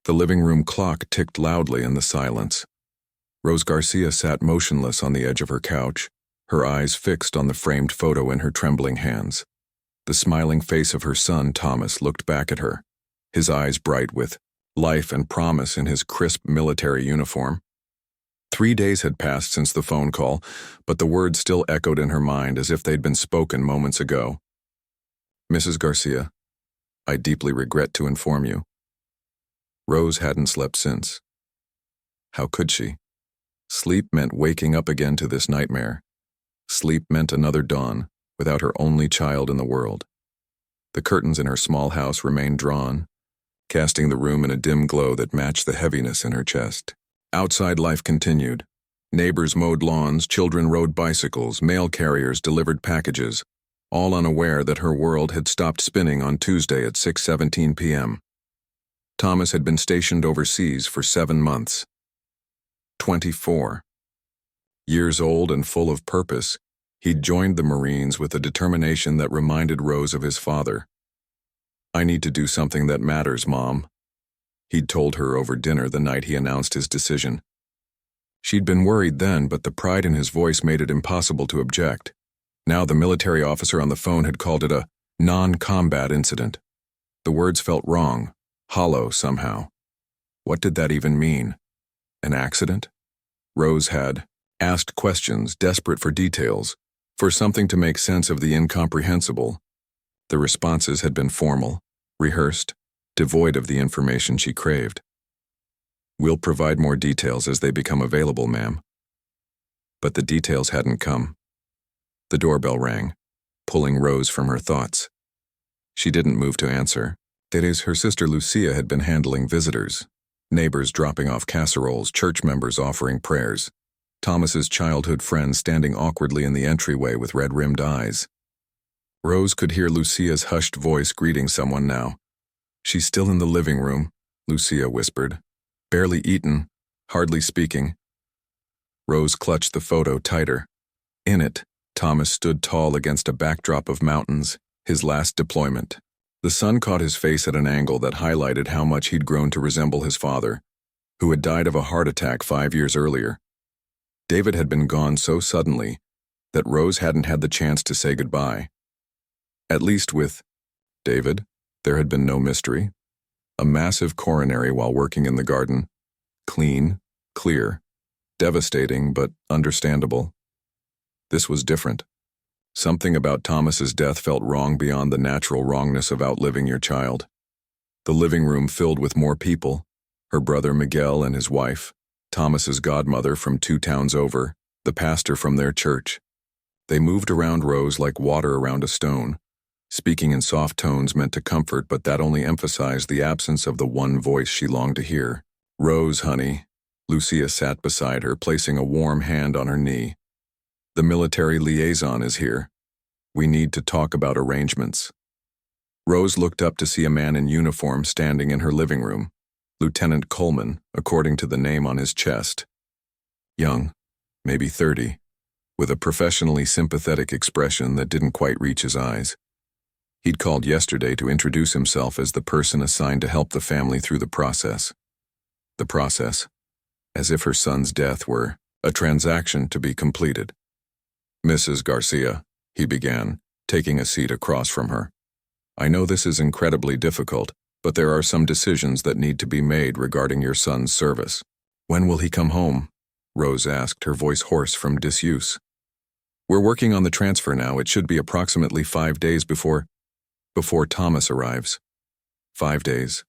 The living room clock ticked loudly in the silence. Rose Garcia sat motionless on the edge of her couch, her eyes fixed on the framed photo in her trembling hands. The smiling face of her son, Thomas, looked back at her, his eyes bright with life and promise in his crisp military uniform. 3 days had passed since the phone call, but the words still echoed in her mind as if they'd been spoken moments ago. "Mrs. Garcia, I deeply regret to inform you." Rose hadn't slept since. How could she? Sleep meant waking up again to this nightmare. Sleep meant another dawn, without her only child in the world. The curtains in her small house remained drawn, casting the room in a dim glow that matched the heaviness in her chest. Outside life continued. Neighbors mowed lawns, children rode bicycles, mail carriers delivered packages, all unaware that her world had stopped spinning on Tuesday at 6:17 p.m. Thomas had been stationed overseas for 7 months. 24. Years old and full of purpose, he'd joined the Marines with a determination that reminded Rose of his father. "I need to do something that matters, Mom," he'd told her over dinner the night he announced his decision. She'd been worried then, but the pride in his voice made it impossible to object. Now the military officer on the phone had called it a non-combat incident. The words felt wrong, hollow somehow. What did that even mean? An accident? Rose had asked questions, desperate for details, for something to make sense of the incomprehensible. The responses had been formal, rehearsed, devoid of the information she craved. "We'll provide more details as they become available, ma'am." But the details hadn't come. The doorbell rang, pulling Rose from her thoughts. She didn't move to answer. That is, her sister Lucia had been handling visitors, neighbors dropping off casseroles, church members offering prayers, Thomas's childhood friend standing awkwardly in the entryway with red-rimmed eyes. Rose could hear Lucia's hushed voice greeting someone now. "She's still in the living room," Lucia whispered. "Barely eaten, hardly speaking." Rose clutched the photo tighter. In it, Thomas stood tall against a backdrop of mountains, his last deployment. The sun caught his face at an angle that highlighted how much he'd grown to resemble his father, who had died of a heart attack 5 years earlier. David had been gone so suddenly that Rose hadn't had the chance to say goodbye. At least with David, there had been no mystery. A massive coronary while working in the garden. Clean, clear, devastating but understandable. This was different. Something about Thomas's death felt wrong beyond the natural wrongness of outliving your child. The living room filled with more people, her brother Miguel and his wife, Thomas's godmother from 2 towns over, the pastor from their church. They moved around Rose like water around a stone, speaking in soft tones meant to comfort, but that only emphasized the absence of the one voice she longed to hear. "Rose, honey." Lucia sat beside her, placing a warm hand on her knee. "The military liaison is here. We need to talk about arrangements." Rose looked up to see a man in uniform standing in her living room, Lieutenant Coleman, according to the name on his chest. Young, maybe 30, with a professionally sympathetic expression that didn't quite reach his eyes. He'd called yesterday to introduce himself as the person assigned to help the family through the process. The process, as if her son's death were a transaction to be completed. "Mrs. Garcia," he began, taking a seat across from her. "I know this is incredibly difficult, but there are some decisions that need to be made regarding your son's service." "When will he come home?" Rose asked, her voice hoarse from disuse. "We're working on the transfer now. It should be approximately 5 days before Thomas arrives." 5 days.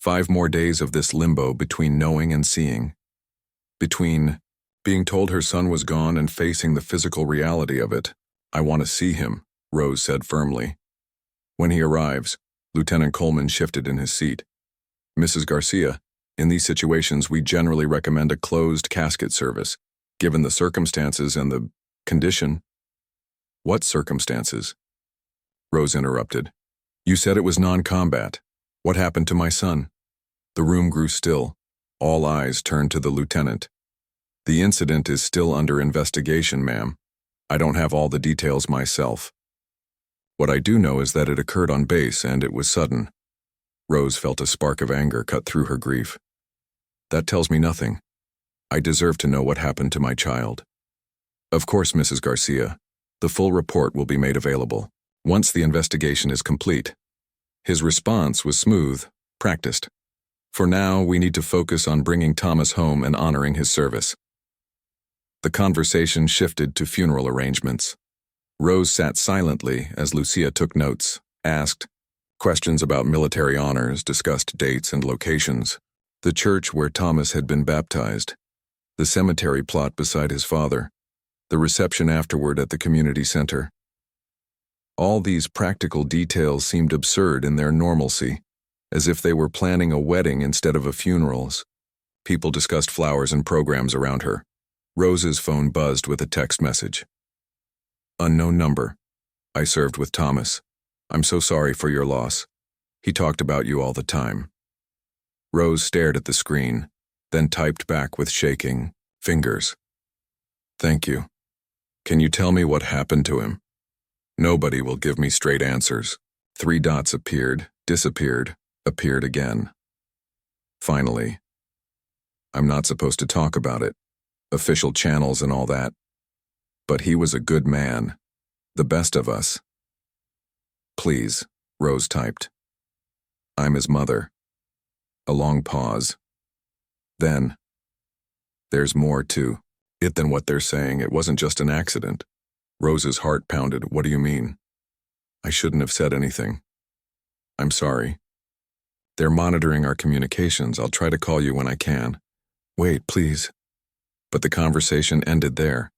5 more days of this limbo between knowing and seeing. Between being told her son was gone and facing the physical reality of it. "I want to see him," Rose said firmly. "When he arrives," Lieutenant Coleman shifted in his seat. "Mrs. Garcia, in these situations we generally recommend a closed casket service, given the circumstances and the condition." "What circumstances?" Rose interrupted. "You said it was non-combat. What happened to my son?" The room grew still. All eyes turned to the lieutenant. "The incident is still under investigation, ma'am. I don't have all the details myself. What I do know is that it occurred on base and it was sudden." Rose felt a spark of anger cut through her grief. That tells me nothing. I deserve to know what happened to my child. Of course, Mrs. Garcia. The full report will be made available once the investigation is complete. His response was smooth, practiced. For now, we need to focus on bringing Thomas home and honoring his service. The conversation shifted to funeral arrangements. Rose sat silently as Lucia took notes, asked questions about military honors, discussed dates and locations, the church where Thomas had been baptized, the cemetery plot beside his father, the reception afterward at the community center. All these practical details seemed absurd in their normalcy, as if they were planning a wedding instead of a funeral's. People discussed flowers and programs around her. Rose's phone buzzed with a text message. Unknown number. I served with Thomas. I'm so sorry for your loss. He talked about you all the time. Rose stared at the screen, then typed back with shaking fingers. Thank you. Can you tell me what happened to him? Nobody will give me straight answers. 3 dots appeared, disappeared, appeared again. Finally. I'm not supposed to talk about it. Official channels and all that. But he was a good man. The best of us. Please, Rose typed. I'm his mother. A long pause. Then, there's more to it than what they're saying. It wasn't just an accident. Rose's heart pounded. What do you mean? I shouldn't have said anything. I'm sorry. They're monitoring our communications. I'll try to call you when I can. Wait, please. But the conversation ended there.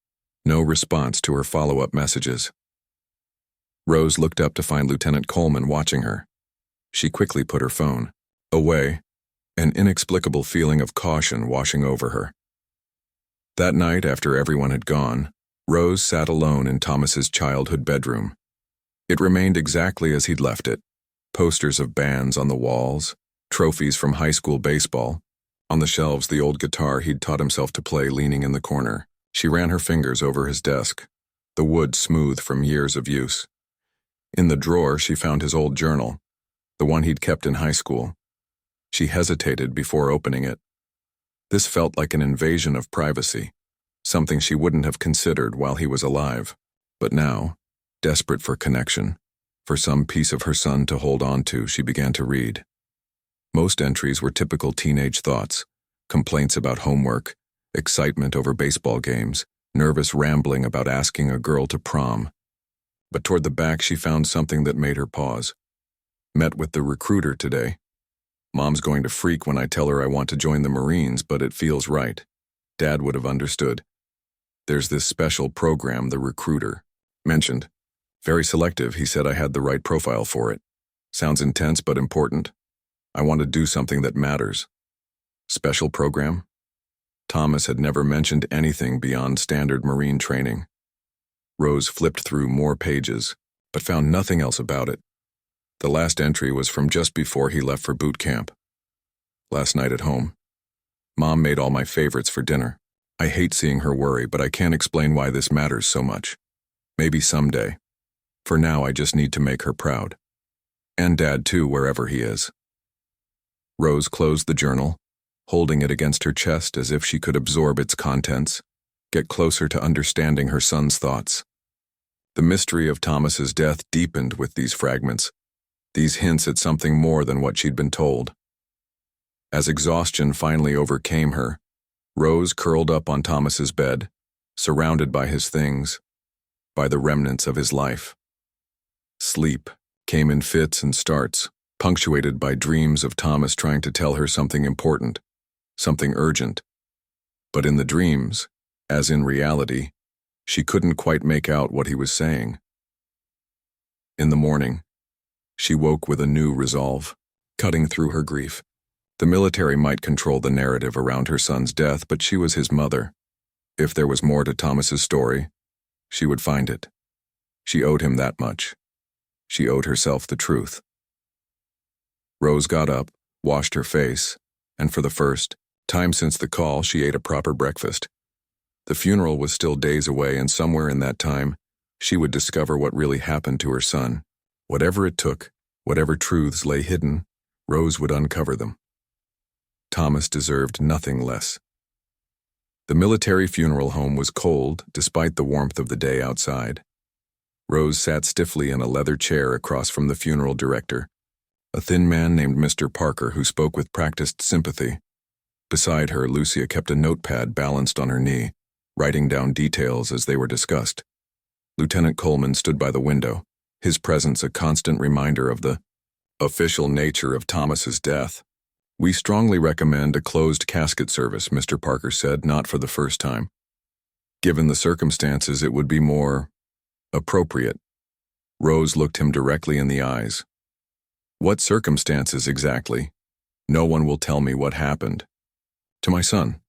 No response to her follow-up messages. Rose looked up to find Lieutenant Coleman watching her. She quickly put her phone away, an inexplicable feeling of caution washing over her. That night, after everyone had gone, Rose sat alone in Thomas's childhood bedroom. It remained exactly as he'd left it. Posters of bands on the walls, trophies from high school baseball. On the shelves, the old guitar he'd taught himself to play leaning in the corner. She ran her fingers over his desk, the wood smooth from years of use. In the drawer, she found his old journal, the one he'd kept in high school. She hesitated before opening it. This felt like an invasion of privacy, something she wouldn't have considered while he was alive. But now, desperate for connection, for some piece of her son to hold on to, she began to read. Most entries were typical teenage thoughts, complaints about homework, excitement over baseball games, nervous rambling about asking a girl to prom. But toward the back she found something that made her pause. Met with the recruiter today. Mom's going to freak when I tell her I want to join the Marines, but it feels right. Dad would have understood. There's this special program the recruiter mentioned. Very selective, he said I had the right profile for it. Sounds intense but important. I want to do something that matters. Special program? Thomas had never mentioned anything beyond standard Marine training. Rose flipped through more pages, but found nothing else about it. The last entry was from just before he left for boot camp. Last night at home. Mom made all my favorites for dinner. I hate seeing her worry, but I can't explain why this matters so much. Maybe someday. For now, I just need to make her proud. And Dad too, wherever he is. Rose closed the journal, holding it against her chest as if she could absorb its contents, get closer to understanding her son's thoughts. The mystery of Thomas's death deepened with these fragments, these hints at something more than what she'd been told. As exhaustion finally overcame her, Rose curled up on Thomas's bed, surrounded by his things, by the remnants of his life. Sleep came in fits and starts, punctuated by dreams of Thomas trying to tell her something important, something urgent. But in the dreams, as in reality, she couldn't quite make out what he was saying. In the morning, she woke with a new resolve, cutting through her grief. The military might control the narrative around her son's death, but she was his mother. If there was more to Thomas's story, she would find it. She owed him that much. She owed herself the truth. Rose got up, washed her face, and for the first time since the call, she ate a proper breakfast. The funeral was still days away, and somewhere in that time, she would discover what really happened to her son. Whatever it took, whatever truths lay hidden, Rose would uncover them. Thomas deserved nothing less. The military funeral home was cold, despite the warmth of the day outside. Rose sat stiffly in a leather chair across from the funeral director, a thin man named Mr. Parker who spoke with practiced sympathy. Beside her, Lucia kept a notepad balanced on her knee, writing down details as they were discussed. Lieutenant Coleman stood by the window, his presence a constant reminder of the official nature of Thomas's death. "We strongly recommend a closed casket service," Mr. Parker said, not for the first time. "Given the circumstances, it would be more appropriate." Rose looked him directly in the eyes. "What circumstances exactly? No one will tell me what happened." "To my son."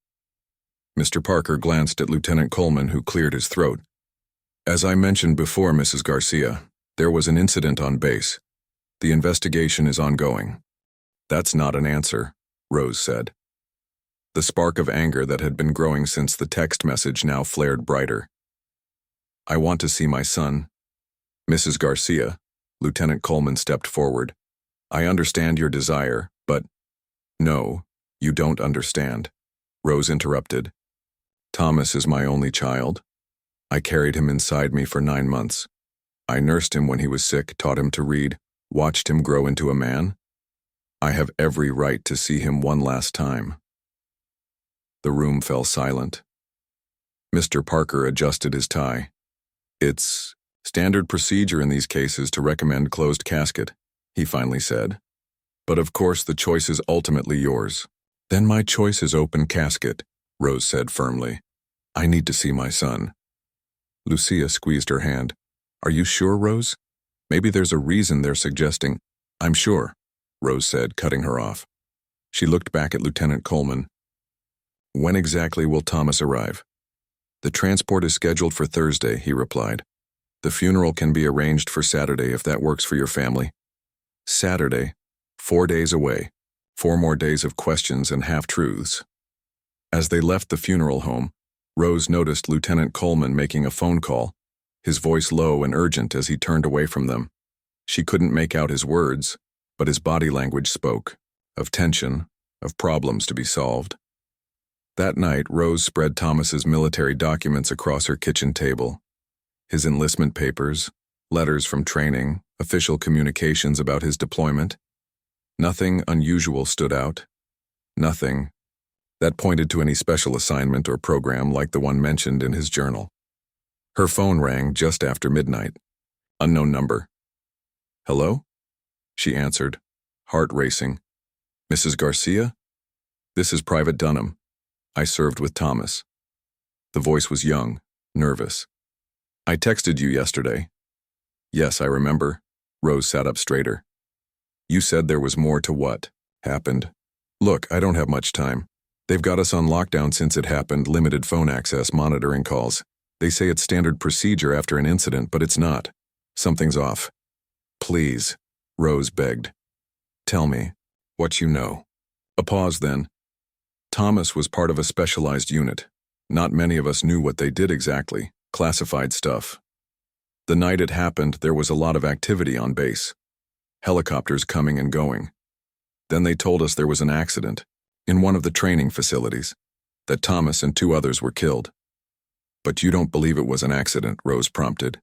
Mr. Parker glanced at Lieutenant Coleman, who cleared his throat. "As I mentioned before, Mrs. Garcia, there was an incident on base. The investigation is ongoing." "That's not an answer," Rose said. The spark of anger that had been growing since the text message now flared brighter. "I want to see my son." "Mrs. Garcia," Lieutenant Coleman stepped forward. "I understand your desire, but—" "No, you don't understand," Rose interrupted. "Thomas is my only child. I carried him inside me for 9 months. I nursed him when he was sick, taught him to read, watched him grow into a man. I have every right to see him one last time." The room fell silent. Mr. Parker adjusted his tie. "It's standard procedure in these cases to recommend closed casket," he finally said. "But of course the choice is ultimately yours." "Then my choice is open casket," Rose said firmly. "I need to see my son." Lucia squeezed her hand. "Are you sure, Rose? Maybe there's a reason they're suggesting—" "I'm sure," Rose said, cutting her off. She looked back at Lieutenant Coleman. "When exactly will Thomas arrive?" "The transport is scheduled for Thursday," he replied. "The funeral can be arranged for Saturday if that works for your family." Saturday, 4 days away, 4 more days of questions and half-truths. As they left the funeral home, Rose noticed Lieutenant Coleman making a phone call, his voice low and urgent as he turned away from them. She couldn't make out his words, but his body language spoke, of tension, of problems to be solved. That night, Rose spread Thomas's military documents across her kitchen table. His enlistment papers, letters from training, official communications about his deployment. Nothing unusual stood out. Nothing that pointed to any special assignment or program like the one mentioned in his journal. Her phone rang just after midnight. Unknown number. "Hello?" She answered, heart racing. "Mrs. Garcia? This is Private Dunham. I served with Thomas." The voice was young, nervous. "I texted you yesterday." "Yes, I remember." Rose sat up straighter. "You said there was more to what happened." "Look, I don't have much time. They've got us on lockdown since it happened, limited phone access, monitoring calls. They say it's standard procedure after an incident, but it's not. Something's off." "Please," Rose begged. "Tell me what you know." A pause then. "Thomas was part of a specialized unit. Not many of us knew what they did exactly, classified stuff. The night it happened, there was a lot of activity on base. Helicopters coming and going. Then they told us there was an accident in one of the training facilities, that Thomas and 2 others were killed." "But you don't believe it was an accident," Rose prompted.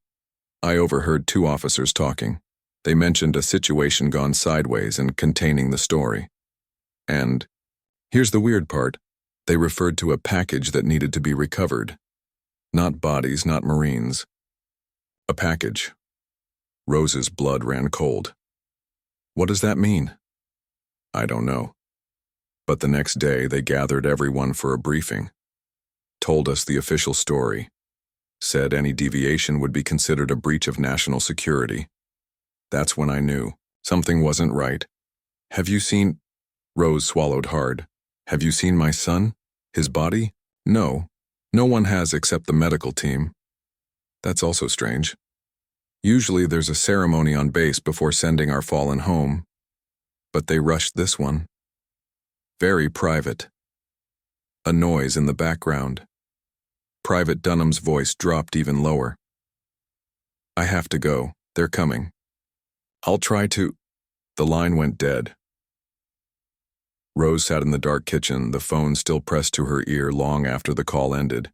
"I overheard 2 officers talking. They mentioned a situation gone sideways and containing the story. And here's the weird part. They referred to a package that needed to be recovered. Not bodies, not Marines. A package." Rose's blood ran cold. "What does that mean?" "I don't know. But the next day they gathered everyone for a briefing. Told us the official story. Said any deviation would be considered a breach of national security. That's when I knew something wasn't right. Have you seen—" Rose swallowed hard. "Have you seen my son? His body?" "No. No one has except the medical team." "That's also strange. Usually there's a ceremony on base before sending our fallen home. But they rushed this one. Very private." A noise in the background. Private Dunham's voice dropped even lower. "I have to go. They're coming. I'll try to—" The line went dead. Rose sat in the dark kitchen, the phone still pressed to her ear long after the call ended.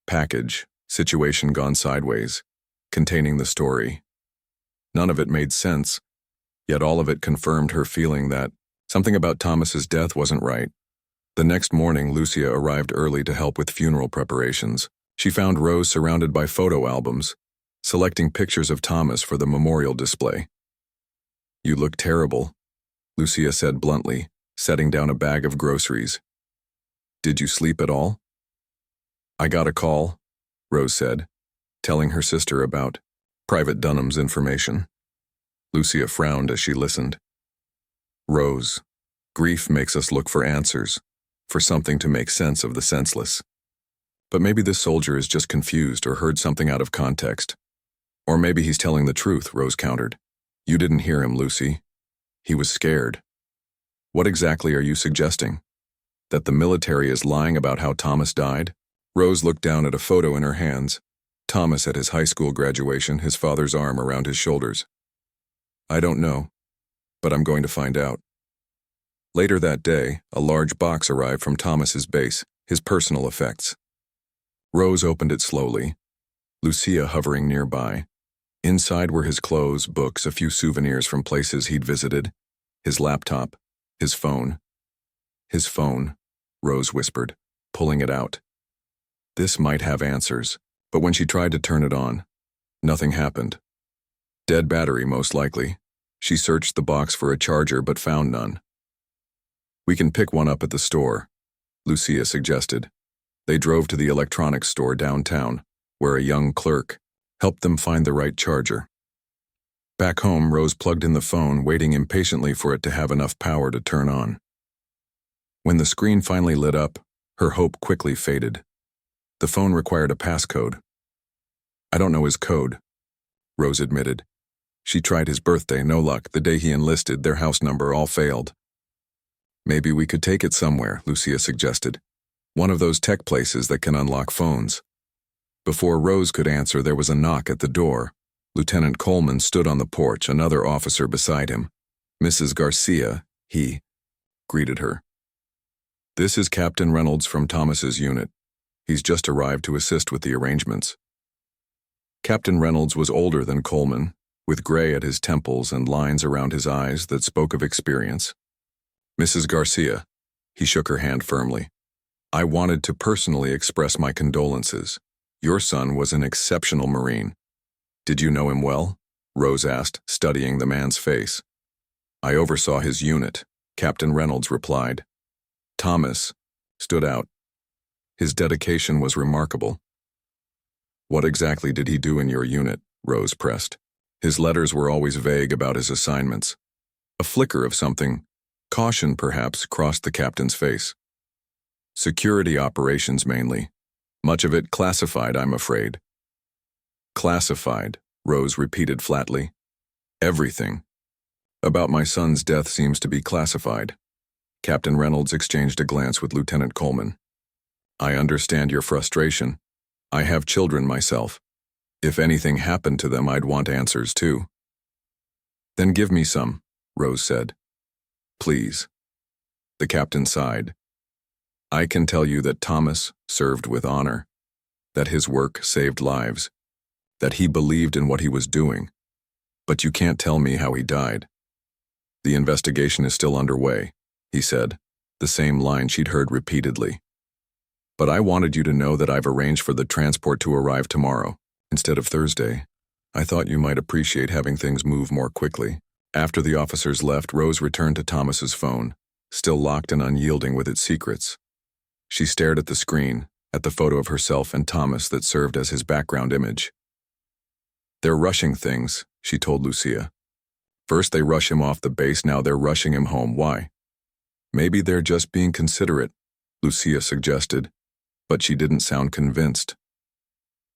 Package, situation gone sideways, containing the story. None of it made sense, yet all of it confirmed her feeling that something about Thomas's death wasn't right. The next morning, Lucia arrived early to help with funeral preparations. She found Rose surrounded by photo albums, selecting pictures of Thomas for the memorial display. "You look terrible," Lucia said bluntly, setting down a bag of groceries. "Did you sleep at all?" "I got a call," Rose said, telling her sister about Private Dunham's information. Lucia frowned as she listened. "Rose, grief makes us look for answers, for something to make sense of the senseless. But maybe this soldier is just confused or heard something out of context. Or maybe he's telling the truth," Rose countered. "You didn't hear him, Lucy. He was scared." "What exactly are you suggesting? That the military is lying about how Thomas died?" Rose looked down at a photo in her hands. Thomas at his high school graduation, his father's arm around his shoulders. "I don't know, but I'm going to find out." Later that day, a large box arrived from Thomas's base, his personal effects. Rose opened it slowly, Lucia hovering nearby. Inside were his clothes, books, a few souvenirs from places he'd visited, his laptop, his phone. "His phone," Rose whispered, pulling it out. This might have answers, but when she tried to turn it on, nothing happened. Dead battery, most likely. She searched the box for a charger but found none. "We can pick one up at the store," Lucia suggested. They drove to the electronics store downtown, where a young clerk helped them find the right charger. Back home, Rose plugged in the phone, waiting impatiently for it to have enough power to turn on. When the screen finally lit up, her hope quickly faded. The phone required a passcode. "I don't know his code," Rose admitted. She tried his birthday, no luck. The day he enlisted, their house number, all failed. "Maybe we could take it somewhere," Lucia suggested. "One of those tech places that can unlock phones." Before Rose could answer, there was a knock at the door. Lieutenant Coleman stood on the porch, another officer beside him. "Mrs. Garcia," he greeted her. "This is Captain Reynolds from Thomas's unit. He's just arrived to assist with the arrangements." Captain Reynolds was older than Coleman, with gray at his temples and lines around his eyes that spoke of experience. "Mrs. Garcia," he shook her hand firmly. "I wanted to personally express my condolences. Your son was an exceptional Marine." "Did you know him well?" Rose asked, studying the man's face. "I oversaw his unit," Captain Reynolds replied. Thomas stood out. His dedication was remarkable. "What exactly did he do in your unit?" Rose pressed. His letters were always vague about his assignments. A flicker of something, caution perhaps, crossed the captain's face. "Security operations mainly. Much of it classified, I'm afraid." "Classified," Rose repeated flatly. "Everything about my son's death seems to be classified." Captain Reynolds exchanged a glance with Lieutenant Coleman. "I understand your frustration. I have children myself. If anything happened to them, I'd want answers too." "Then give me some," Rose said. "Please." The captain sighed. "I can tell you that Thomas served with honor, that his work saved lives, that he believed in what he was doing. But you can't tell me how he died." "The investigation is still underway," he said, the same line she'd heard repeatedly. "But I wanted you to know that I've arranged for the transport to arrive tomorrow, instead of Thursday. I thought you might appreciate having things move more quickly." After the officers left, Rose returned to Thomas's phone, still locked and unyielding with its secrets. She stared at the screen, at the photo of herself and Thomas that served as his background image. "They're rushing things," she told Lucia. "First they rush him off the base, now they're rushing him home. Why?" "Maybe they're just being considerate," Lucia suggested, but she didn't sound convinced.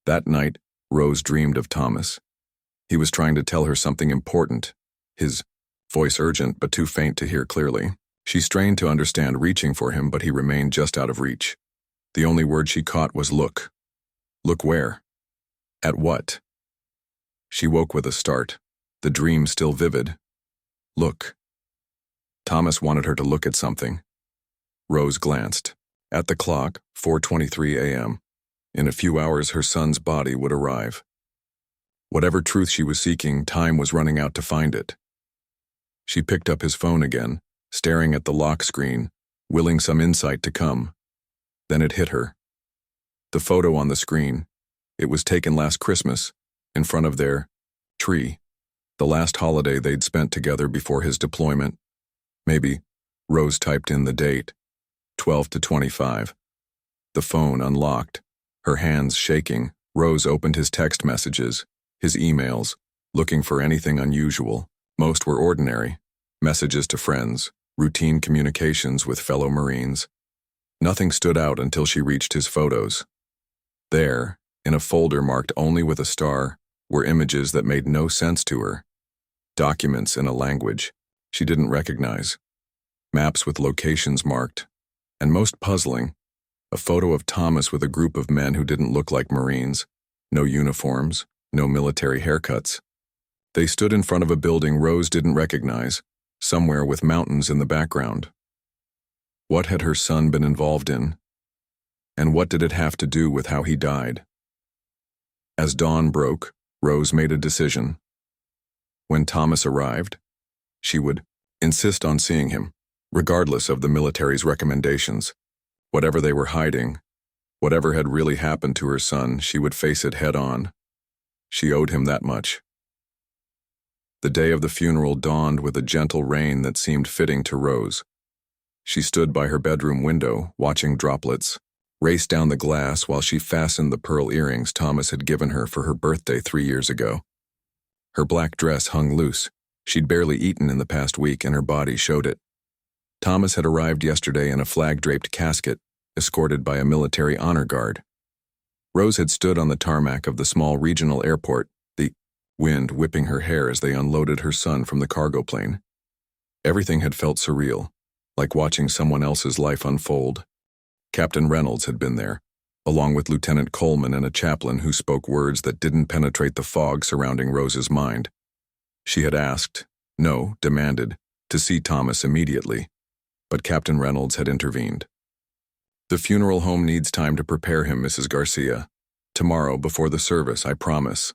That night, Rose dreamed of Thomas. He was trying to tell her something important, his voice urgent but too faint to hear clearly. She strained to understand, reaching for him, but he remained just out of reach. The only word she caught was look. Look where? At what? She woke with a start, the dream still vivid. Look. Thomas wanted her to look at something, Rose glanced. At the clock, 4:23 a.m. In a few hours her son's body would arrive. Whatever truth she was seeking, time was running out to find it. She picked up his phone again, staring at the lock screen, willing some insight to come. Then it hit her. The photo on the screen. It was taken last Christmas, in front of their tree. The last holiday they'd spent together before his deployment. Maybe, Rose typed in the date, 12/25. The phone unlocked, her hands shaking. Rose opened his text messages, his emails, looking for anything unusual. Most were ordinary. Messages to friends, routine communications with fellow Marines. Nothing stood out until she reached his photos. There, in a folder marked only with a star, were images that made no sense to her. Documents in a language she didn't recognize. Maps with locations marked. And most puzzling, a photo of Thomas with a group of men who didn't look like Marines. No uniforms, no military haircuts. They stood in front of a building Rose didn't recognize, somewhere with mountains in the background. What had her son been involved in? And what did it have to do with how he died? As dawn broke, Rose made a decision. When Thomas arrived, she would insist on seeing him, regardless of the military's recommendations. Whatever they were hiding, whatever had really happened to her son, she would face it head on. She owed him that much. The day of the funeral dawned with a gentle rain that seemed fitting to Rose. She stood by her bedroom window, watching droplets race down the glass while she fastened the pearl earrings Thomas had given her for her birthday 3 years ago. Her black dress hung loose. She'd barely eaten in the past week, and her body showed it. Thomas had arrived yesterday in a flag-draped casket, escorted by a military honor guard. Rose had stood on the tarmac of the small regional airport, the wind whipping her hair as they unloaded her son from the cargo plane. Everything had felt surreal, like watching someone else's life unfold. Captain Reynolds had been there, along with Lieutenant Coleman and a chaplain who spoke words that didn't penetrate the fog surrounding Rose's mind. She had asked, no, demanded, to see Thomas immediately, but Captain Reynolds had intervened. The funeral home needs time to prepare him, Mrs. Garcia. Tomorrow, before the service, I promise.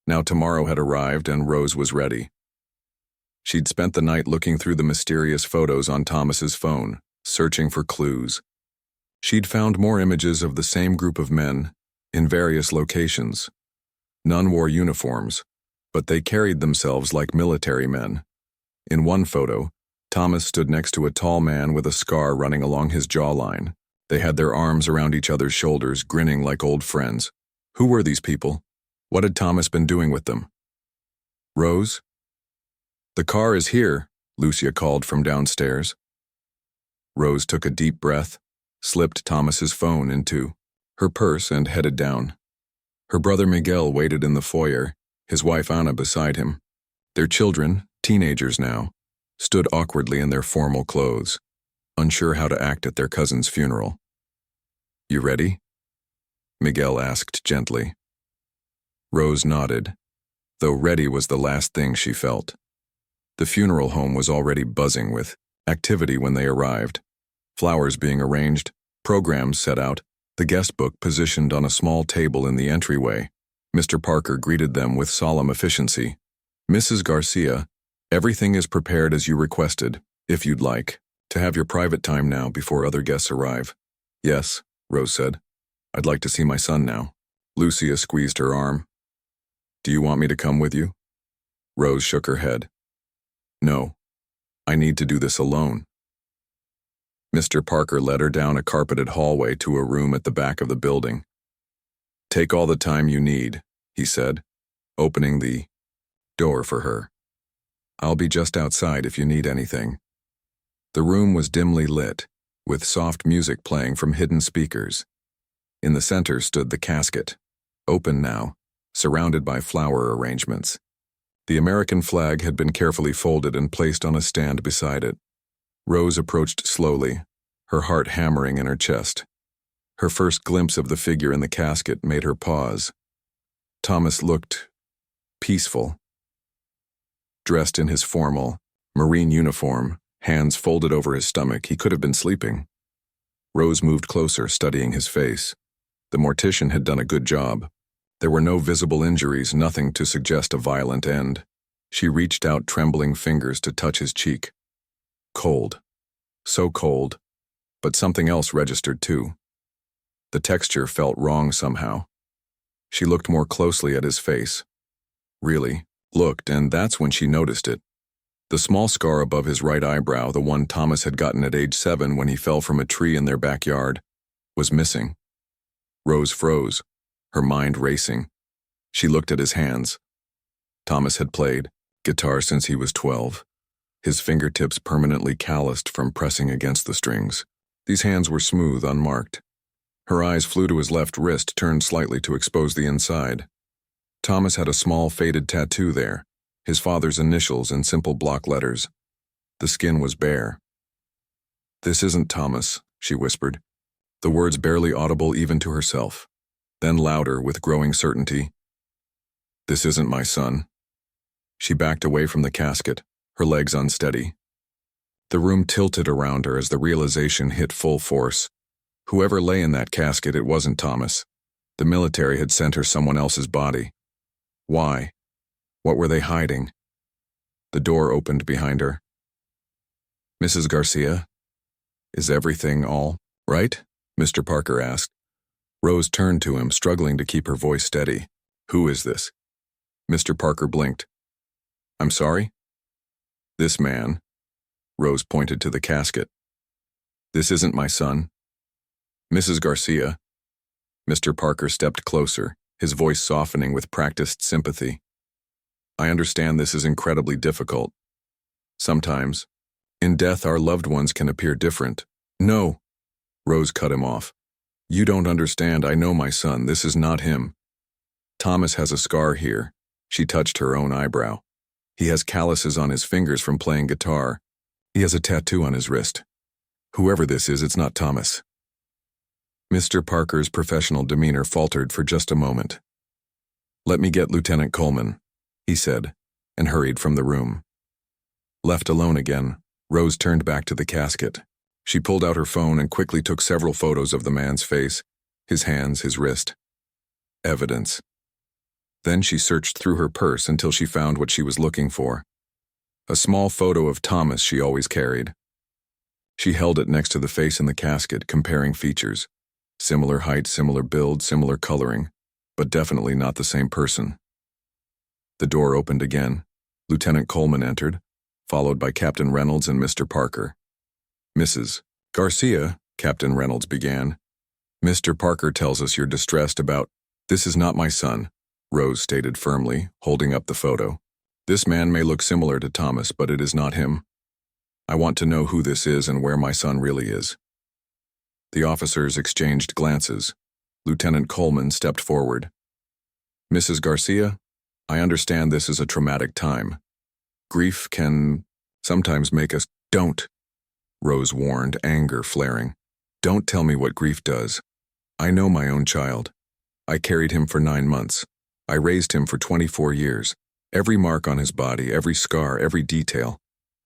Now tomorrow had arrived and Rose was ready. She'd spent the night looking through the mysterious photos on Thomas's phone, searching for clues. She'd found more images of the same group of men, in various locations. None wore uniforms, but they carried themselves like military men. In one photo, Thomas stood next to a tall man with a scar running along his jawline. They had their arms around each other's shoulders, grinning like old friends. Who were these people? What had Thomas been doing with them? Rose? The car is here, Lucia called from downstairs. Rose took a deep breath, slipped Thomas's phone into her purse and headed down. Her brother Miguel waited in the foyer, his wife Ana beside him. Their children, teenagers now, stood awkwardly in their formal clothes, unsure how to act at their cousin's funeral. You ready? Miguel asked gently. Rose nodded, though ready was the last thing she felt. The funeral home was already buzzing with activity when they arrived. Flowers being arranged, programs set out, the guest book positioned on a small table in the entryway. Mr. Parker greeted them with solemn efficiency. Mrs. Garcia, everything is prepared as you requested, if you'd like, to have your private time now before other guests arrive. Yes, Rose said. I'd like to see my son now. Lucia squeezed her arm. Do you want me to come with you? Rose shook her head. No, I need to do this alone. Mr. Parker led her down a carpeted hallway to a room at the back of the building. Take all the time you need, he said, opening the door for her. I'll be just outside if you need anything. The room was dimly lit, with soft music playing from hidden speakers. In the center stood the casket, open now, surrounded by flower arrangements. The American flag had been carefully folded and placed on a stand beside it. Rose approached slowly, her heart hammering in her chest. Her first glimpse of the figure in the casket made her pause. Thomas looked peaceful. Dressed in his formal, Marine uniform, hands folded over his stomach. He could have been sleeping. Rose moved closer, studying his face. The mortician had done a good job. There were no visible injuries, nothing to suggest a violent end. She reached out trembling fingers to touch his cheek. Cold. So cold. But something else registered too. The texture felt wrong somehow. She looked more closely at his face. Really, looked, and that's when she noticed it. The small scar above his right eyebrow, the one Thomas had gotten at age 7 when he fell from a tree in their backyard, was missing. Rose froze, her mind racing. She looked at his hands. Thomas had played guitar since he was 12, his fingertips permanently calloused from pressing against the strings. These hands were smooth, unmarked. Her eyes flew to his left wrist, turned slightly to expose the inside. Thomas had a small faded tattoo there, his father's initials in simple block letters. The skin was bare. "This isn't Thomas," she whispered, the words barely audible even to herself. Then louder, with growing certainty, "This isn't my son." She backed away from the casket, her legs unsteady. The room tilted around her as the realization hit full force. Whoever lay in that casket, it wasn't Thomas. The military had sent her someone else's body. Why? What were they hiding? The door opened behind her. "Mrs. Garcia? Is everything all right?" Mr. Parker asked. Rose turned to him, struggling to keep her voice steady. "Who is this?" Mr. Parker blinked. "I'm sorry?" "This man." Rose pointed to the casket. "This isn't my son." "Mrs. Garcia." Mr. Parker stepped closer, his voice softening with practiced sympathy. "I understand this is incredibly difficult. Sometimes, in death, our loved ones can appear different." "No," Rose cut him off. "You don't understand. I know my son. This is not him. Thomas has a scar here." She touched her own eyebrow. "He has calluses on his fingers from playing guitar. He has a tattoo on his wrist. Whoever this is, it's not Thomas." Mr. Parker's professional demeanor faltered for just a moment. "Let me get Lieutenant Coleman," he said, and hurried from the room. Left alone again, Rose turned back to the casket. She pulled out her phone and quickly took several photos of the man's face, his hands, his wrist. Evidence. Then she searched through her purse until she found what she was looking for. A small photo of Thomas she always carried. She held it next to the face in the casket, comparing features. Similar height, similar build, similar coloring, but definitely not the same person. The door opened again. Lieutenant Coleman entered, followed by Captain Reynolds and Mr. Parker. "Mrs. Garcia," Captain Reynolds began. "Mr. Parker tells us you're distressed about—" "This is not my son," Rose stated firmly, holding up the photo. "This man may look similar to Thomas, but it is not him. I want to know who this is and where my son really is." The officers exchanged glances. Lieutenant Coleman stepped forward. "Mrs. Garcia, I understand this is a traumatic time. Grief can sometimes make us—" "Don't," Rose warned, anger flaring. "Don't tell me what grief does. I know my own child. I carried him for 9 months. I raised him for 24 years. Every mark on his body, every scar, every detail.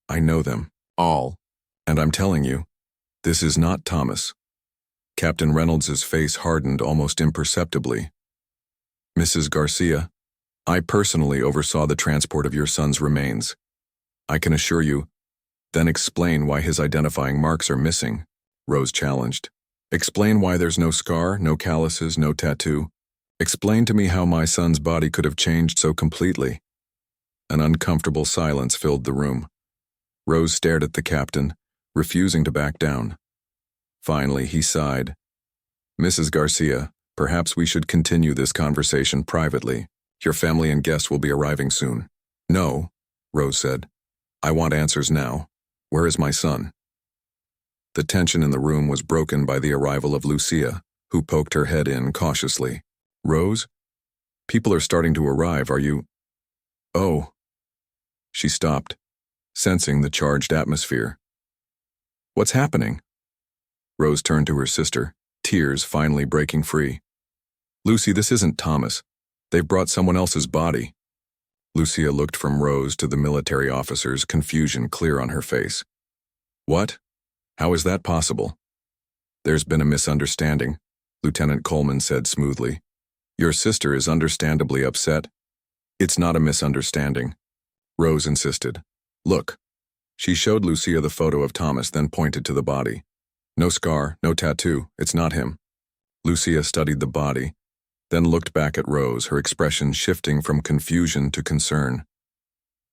I know them, all. And I'm telling you, this is not Thomas." Captain Reynolds's face hardened almost imperceptibly. "Mrs. Garcia, I personally oversaw the transport of your son's remains. I can assure you—" "Then explain why his identifying marks are missing," Rose challenged. "Explain why there's no scar, no calluses, no tattoo. Explain to me how my son's body could have changed so completely." An uncomfortable silence filled the room. Rose stared at the captain, refusing to back down. Finally, he sighed. "Mrs. Garcia, perhaps we should continue this conversation privately. Your family and guests will be arriving soon." "No," Rose said. "I want answers now. Where is my son?" The tension in the room was broken by the arrival of Lucia, who poked her head in cautiously. "Rose? People are starting to arrive, are you—" "Oh." She stopped, sensing the charged atmosphere. "What's happening?" Rose turned to her sister, tears finally breaking free. "Lucy, this isn't Thomas. They've brought someone else's body." Lucia looked from Rose to the military officers, confusion clear on her face. What? How is that possible? There's been a misunderstanding, Lieutenant Coleman said smoothly. Your sister is understandably upset. It's not a misunderstanding, Rose insisted. Look. She showed Lucia the photo of Thomas, then pointed to the body. No scar, no tattoo, it's not him. Lucia studied the body, then looked back at Rose, her expression shifting from confusion to concern.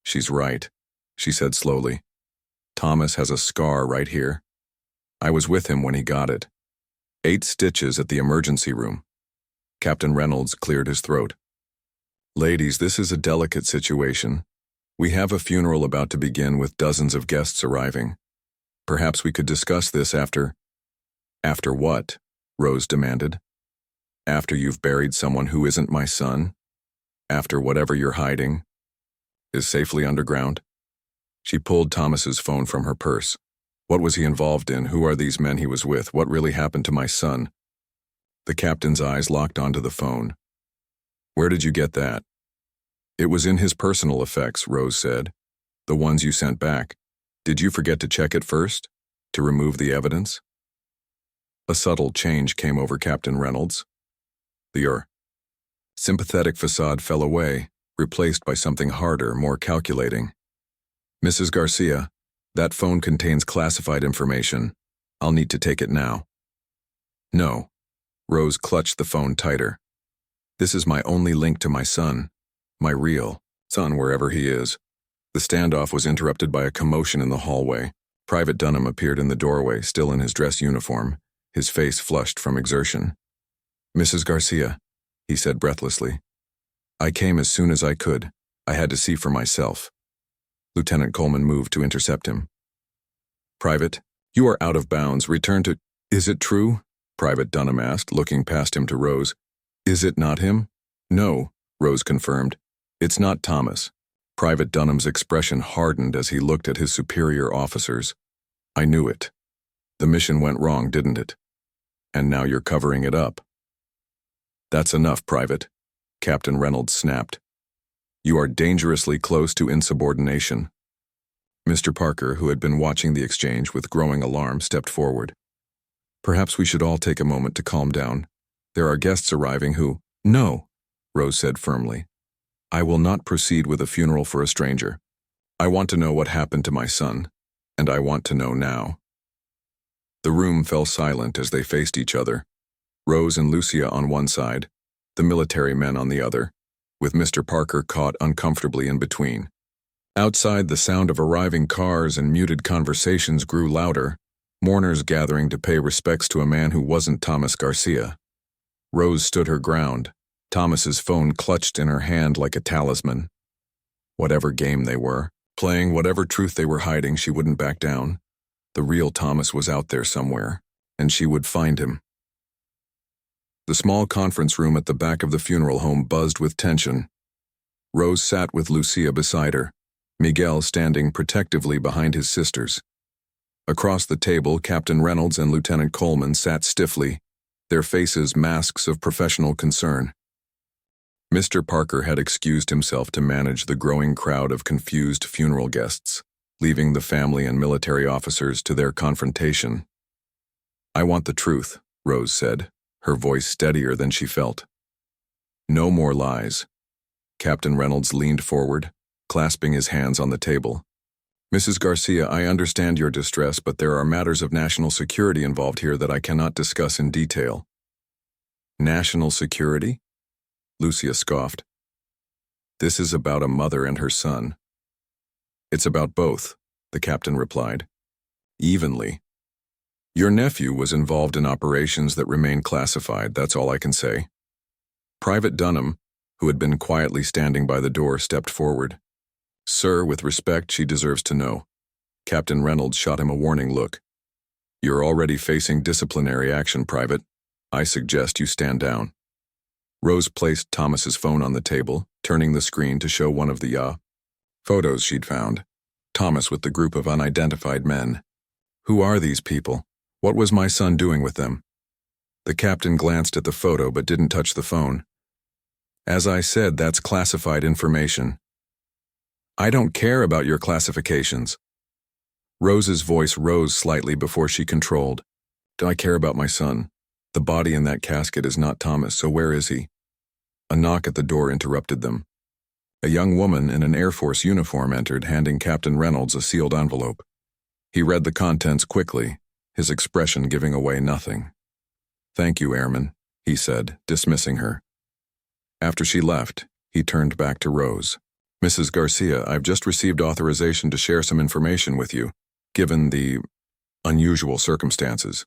She's right, she said slowly. Thomas has a scar right here. I was with him when he got it. 8 stitches at the emergency room. Captain Reynolds cleared his throat. Ladies, this is a delicate situation. We have a funeral about to begin with dozens of guests arriving. Perhaps we could discuss this after... After what? Rose demanded. After you've buried someone who isn't my son? After whatever you're hiding is safely underground? She pulled Thomas's phone from her purse. What was he involved in? Who are these men he was with? What really happened to my son? The captain's eyes locked onto the phone. Where did you get that? It was in his personal effects, Rose said. The ones you sent back. Did you forget to check it first? To remove the evidence? A subtle change came over Captain Reynolds. The sympathetic facade fell away, replaced by something harder, more calculating. Mrs. Garcia, that phone contains classified information. I'll need to take it now. No. Rose clutched the phone tighter. This is my only link to my son. My real son, wherever he is. The standoff was interrupted by a commotion in the hallway. Private Dunham appeared in the doorway, still in his dress uniform, his face flushed from exertion. Mrs. Garcia, he said breathlessly. I came as soon as I could. I had to see for myself. Lieutenant Coleman moved to intercept him. Private, you are out of bounds. Return to... Is it true? Private Dunham asked, looking past him to Rose. Is it not him? No, Rose confirmed. It's not Thomas. Private Dunham's expression hardened as he looked at his superior officers. I knew it. The mission went wrong, didn't it? And now you're covering it up. That's enough, Private, Captain Reynolds snapped. You are dangerously close to insubordination. Mr. Parker, who had been watching the exchange with growing alarm, stepped forward. Perhaps we should all take a moment to calm down. There are guests arriving who... No, Rose said firmly. I will not proceed with a funeral for a stranger. I want to know what happened to my son, and I want to know now. The room fell silent as they faced each other. Rose and Lucia on one side, the military men on the other, with Mr. Parker caught uncomfortably in between. Outside, the sound of arriving cars and muted conversations grew louder, mourners gathering to pay respects to a man who wasn't Thomas Garcia. Rose stood her ground, Thomas's phone clutched in her hand like a talisman. Whatever game they were, playing whatever truth they were hiding, she wouldn't back down. The real Thomas was out there somewhere, and she would find him. The small conference room at the back of the funeral home buzzed with tension. Rose sat with Lucia beside her, Miguel standing protectively behind his sisters. Across the table, Captain Reynolds and Lieutenant Coleman sat stiffly, their faces masks of professional concern. Mr. Parker had excused himself to manage the growing crowd of confused funeral guests, leaving the family and military officers to their confrontation. I want the truth, Rose said, her voice steadier than she felt. No more lies. Captain Reynolds leaned forward, clasping his hands on the table. Mrs. Garcia, I understand your distress, but there are matters of national security involved here that I cannot discuss in detail. National security? Lucia scoffed. This is about a mother and her son. It's about both, the captain replied. Evenly. Your nephew was involved in operations that remain classified, that's all I can say. Private Dunham, who had been quietly standing by the door, stepped forward. Sir, with respect, she deserves to know. Captain Reynolds shot him a warning look. You're already facing disciplinary action, Private. I suggest you stand down. Rose placed Thomas's phone on the table, turning the screen to show one of the photos she'd found. Thomas with the group of unidentified men. Who are these people? What was my son doing with them? The captain glanced at the photo but didn't touch the phone. As I said, that's classified information. I don't care about your classifications. Rose's voice rose slightly before she controlled. "Do I care about my son? The body in that casket is not Thomas, so where is he?" A knock at the door interrupted them. A young woman in an Air Force uniform entered, handing Captain Reynolds a sealed envelope. He read the contents quickly, his expression giving away nothing. "Thank you, Airman," he said, dismissing her. After she left, he turned back to Rose. "Mrs. Garcia, I've just received authorization to share some information with you, given the unusual circumstances.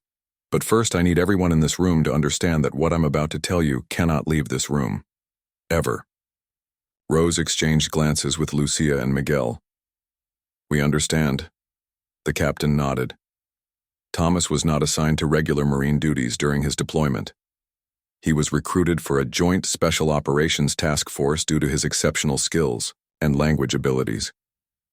But first, I need everyone in this room to understand that what I'm about to tell you cannot leave this room. Ever." Rose exchanged glances with Lucia and Miguel. "We understand." The captain nodded. Thomas was not assigned to regular Marine duties during his deployment. He was recruited for a joint special operations task force due to his exceptional skills and language abilities.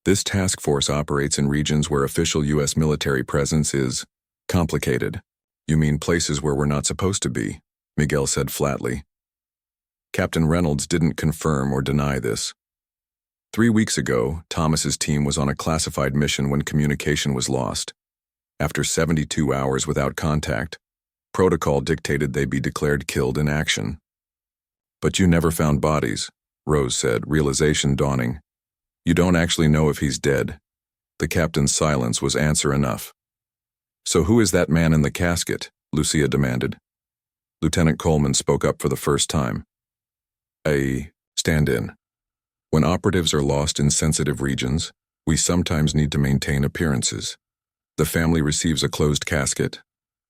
This task force operates in regions where official U.S. military presence is complicated. "You mean places where we're not supposed to be," Miguel said flatly. Captain Reynolds didn't confirm or deny this. 3 weeks ago, Thomas's team was on a classified mission when communication was lost. After 72 hours without contact, protocol dictated they be declared killed in action. "But you never found bodies," Rose said, realization dawning. "You don't actually know if he's dead." The captain's silence was answer enough. "So who is that man in the casket?" Lucia demanded. Lieutenant Coleman spoke up for the first time. "A stand-in. When operatives are lost in sensitive regions, we sometimes need to maintain appearances. The family receives a closed casket,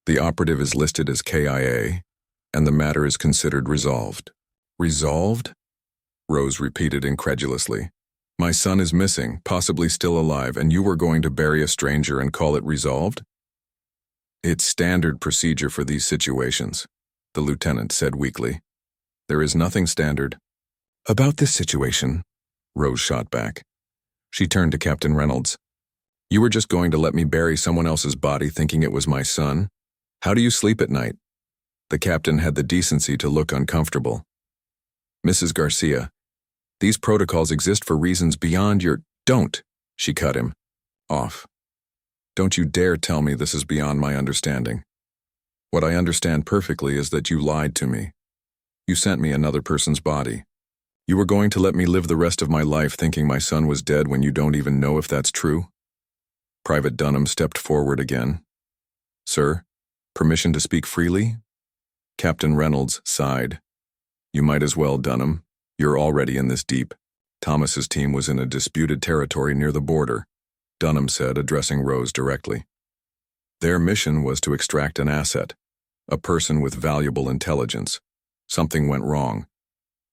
the operative is listed as KIA, and the matter is considered resolved." "Resolved?" Rose repeated incredulously. "My son is missing, possibly still alive, and you were going to bury a stranger and call it resolved?" "It's standard procedure for these situations," the lieutenant said weakly. "There is nothing standard." "About this situation," Rose shot back. She turned to Captain Reynolds. "You were just going to let me bury someone else's body thinking it was my son? How do you sleep at night?" The captain had the decency to look uncomfortable. "Mrs. Garcia, these protocols exist for reasons beyond your—" "Don't!" She cut him off. "Don't you dare tell me this is beyond my understanding. What I understand perfectly is that you lied to me. You sent me another person's body. You were going to let me live the rest of my life thinking my son was dead when you don't even know if that's true?" Private Dunham stepped forward again. "Sir, permission to speak freely?" Captain Reynolds sighed. "You might as well, Dunham. You're already in this deep." Thomas's team was in a disputed territory near the border, Dunham said, addressing Rose directly. Their mission was to extract an asset, a person with valuable intelligence. Something went wrong.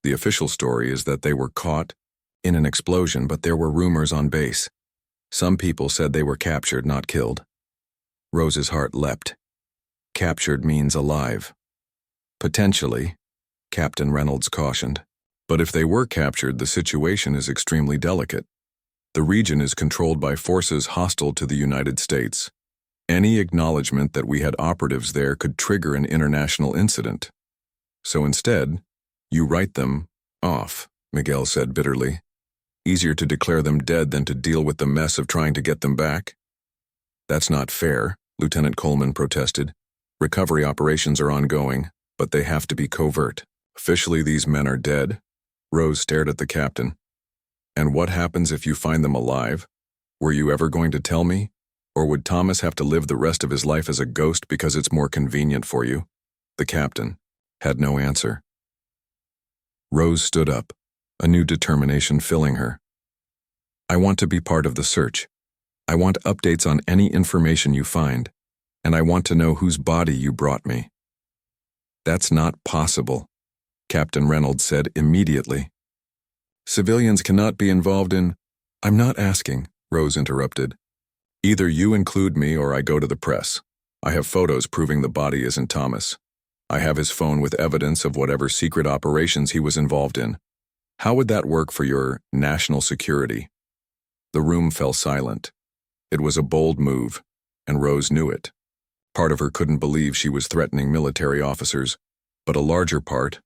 The official story is that they were caught in an explosion, but there were rumors on base. Some people said they were captured, not killed. Rose's heart leapt. Captured means alive. "Potentially," Captain Reynolds cautioned. "But if they were captured, the situation is extremely delicate. The region is controlled by forces hostile to the United States. Any acknowledgement that we had operatives there could trigger an international incident. So instead, you write them off," Miguel said bitterly. "Easier to declare them dead than to deal with the mess of trying to get them back." "That's not fair," Lieutenant Coleman protested. "Recovery operations are ongoing, but they have to be covert. Officially, these men are dead." Rose stared at the captain. "And what happens if you find them alive? Were you ever going to tell me? Or would Thomas have to live the rest of his life as a ghost because it's more convenient for you?" The captain had no answer. Rose stood up, a new determination filling her. "I want to be part of the search. I want updates on any information you find, and I want to know whose body you brought me." "That's not possible," Captain Reynolds said immediately. "Civilians cannot be involved in—" "I'm not asking," Rose interrupted. "Either you include me or I go to the press. I have photos proving the body isn't Thomas. I have his phone with evidence of whatever secret operations he was involved in. How would that work for your national security?" The room fell silent. It was a bold move, and Rose knew it. Part of her couldn't believe she was threatening military officers, but a larger part,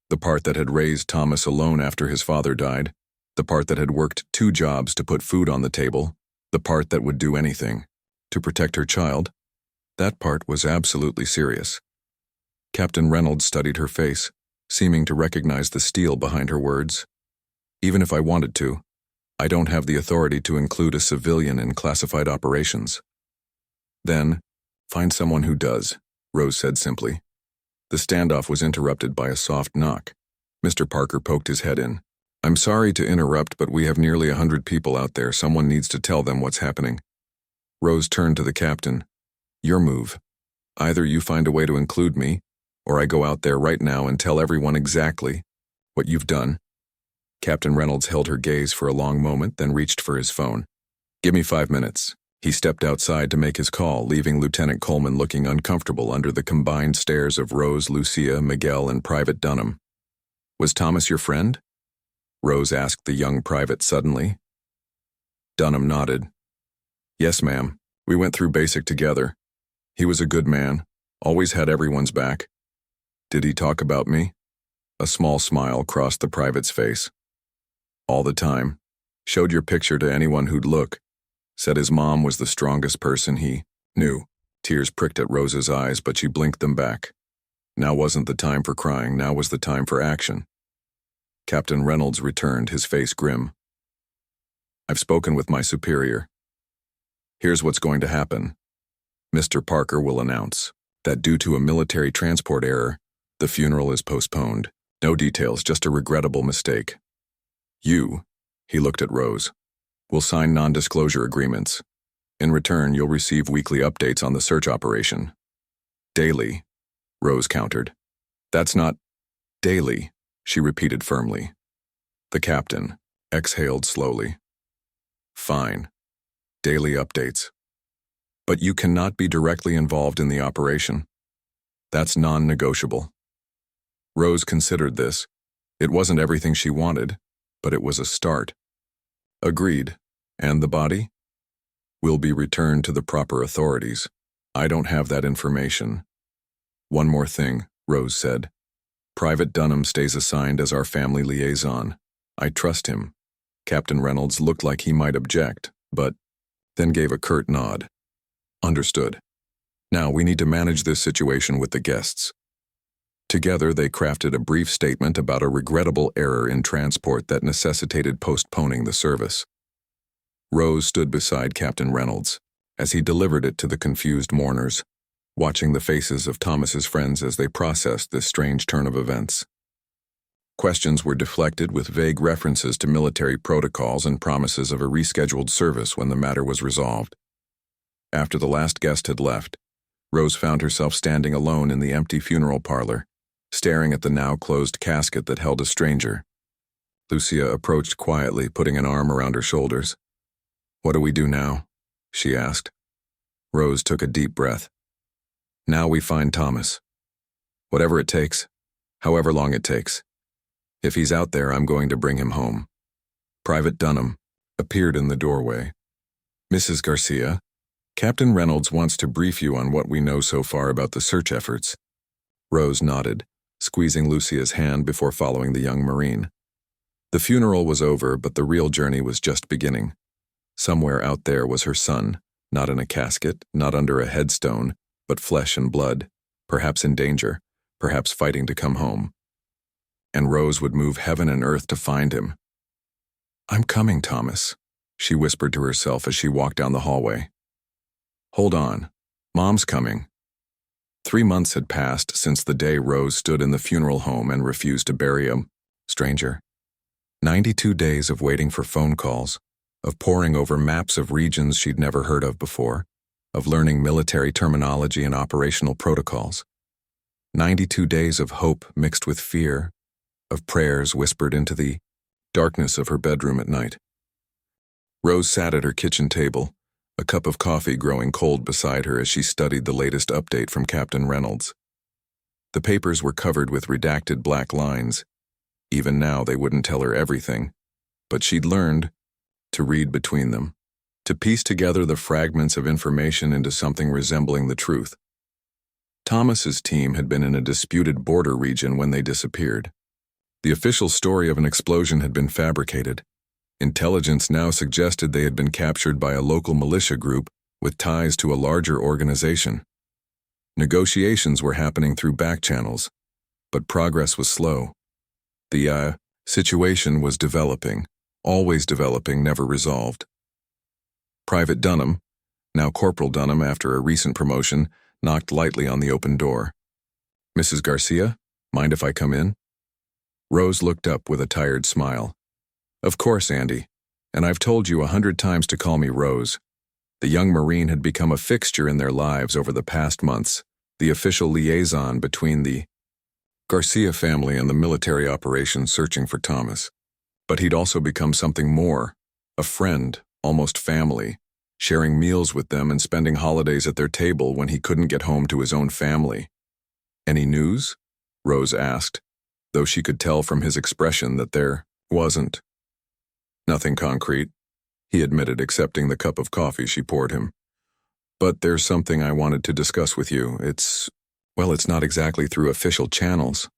the part that had raised Thomas alone after his father died, the part that had worked 2 jobs to put food on the table, The part that would do anything. To protect her child? That part was absolutely serious. Captain Reynolds studied her face, seeming to recognize the steel behind her words. Even if I wanted to, I don't have the authority to include a civilian in classified operations. Then, find someone who does, Rose said simply. The standoff was interrupted by a soft knock. Mr. Parker poked his head in. I'm sorry to interrupt, but we have nearly 100 people out there. Someone needs to tell them what's happening. Rose turned to the captain. Your move. Either you find a way to include me, or I go out there right now and tell everyone exactly what you've done. Captain Reynolds held her gaze for a long moment, then reached for his phone. Give me 5 minutes. He stepped outside to make his call, leaving Lieutenant Coleman looking uncomfortable under the combined stares of Rose, Lucia, Miguel, and Private Dunham. Was Thomas your friend? Rose asked the young private suddenly. Dunham nodded. Yes, ma'am. We went through basic together. He was a good man, always had everyone's back. Did he talk about me? A small smile crossed the private's face. All the time. Showed your picture to anyone who'd look. Said his mom was the strongest person he knew. Tears pricked at Rose's eyes, but she blinked them back. Now wasn't the time for crying, now was the time for action. Captain Reynolds returned, his face grim. I've spoken with my superior. Here's what's going to happen. Mr. Parker will announce that due to a military transport error, the funeral is postponed. No details, just a regrettable mistake. You, he looked at Rose, will sign non-disclosure agreements. In return, you'll receive weekly updates on the search operation. Daily, Rose countered. That's not daily, she repeated firmly. The captain exhaled slowly. Fine. Daily updates. But you cannot be directly involved in the operation. That's non-negotiable. Rose considered this. It wasn't everything she wanted, but it was a start. Agreed. And the body? Will be returned to the proper authorities. I don't have that information. One more thing, Rose said. Private Dunham stays assigned as our family liaison. I trust him. Captain Reynolds looked like he might object, but then gave a curt nod. Understood. Now we need to manage this situation with the guests. Together they crafted a brief statement about a regrettable error in transport that necessitated postponing the service. Rose stood beside Captain Reynolds as he delivered it to the confused mourners, watching the faces of Thomas's friends as they processed this strange turn of events. Questions were deflected with vague references to military protocols and promises of a rescheduled service when the matter was resolved. After the last guest had left, Rose found herself standing alone in the empty funeral parlor, staring at the now closed casket that held a stranger. Lucia approached quietly, putting an arm around her shoulders. What do we do now? She asked. Rose took a deep breath. Now we find Thomas. Whatever it takes, however long it takes. If he's out there, I'm going to bring him home. Private Dunham appeared in the doorway. Mrs. Garcia, Captain Reynolds wants to brief you on what we know so far about the search efforts. Rose nodded, squeezing Lucia's hand before following the young Marine. The funeral was over, but the real journey was just beginning. Somewhere out there was her son, not in a casket, not under a headstone, but flesh and blood, perhaps in danger, perhaps fighting to come home. And Rose would move heaven and earth to find him. I'm coming, Thomas, she whispered to herself as she walked down the hallway. Hold on, Mom's coming. 3 months had passed since the day Rose stood in the funeral home and refused to bury a stranger. 92 days of waiting for phone calls, of poring over maps of regions she'd never heard of before, of learning military terminology and operational protocols. 92 days of hope mixed with fear, of prayers whispered into the darkness of her bedroom at night. Rose sat at her kitchen table, a cup of coffee growing cold beside her as she studied the latest update from Captain Reynolds. The papers were covered with redacted black lines. Even now they wouldn't tell her everything, but she'd learned to read between them, to piece together the fragments of information into something resembling the truth. Thomas's team had been in a disputed border region when they disappeared. The official story of an explosion had been fabricated. Intelligence now suggested they had been captured by a local militia group with ties to a larger organization. Negotiations were happening through back channels, but progress was slow. The situation was developing, always developing, never resolved. Private Dunham, now Corporal Dunham after a recent promotion, knocked lightly on the open door. "Mrs. Garcia, mind if I come in?" Rose looked up with a tired smile. "Of course, Andy, and I've told you 100 times to call me Rose." The young Marine had become a fixture in their lives over the past months, the official liaison between the Garcia family and the military operation searching for Thomas. But he'd also become something more, a friend, almost family, sharing meals with them and spending holidays at their table when he couldn't get home to his own family. "Any news?" Rose asked, though she could tell from his expression that there wasn't. "Nothing concrete," he admitted, accepting the cup of coffee she poured him. "But there's something I wanted to discuss with you. It's not exactly through official channels."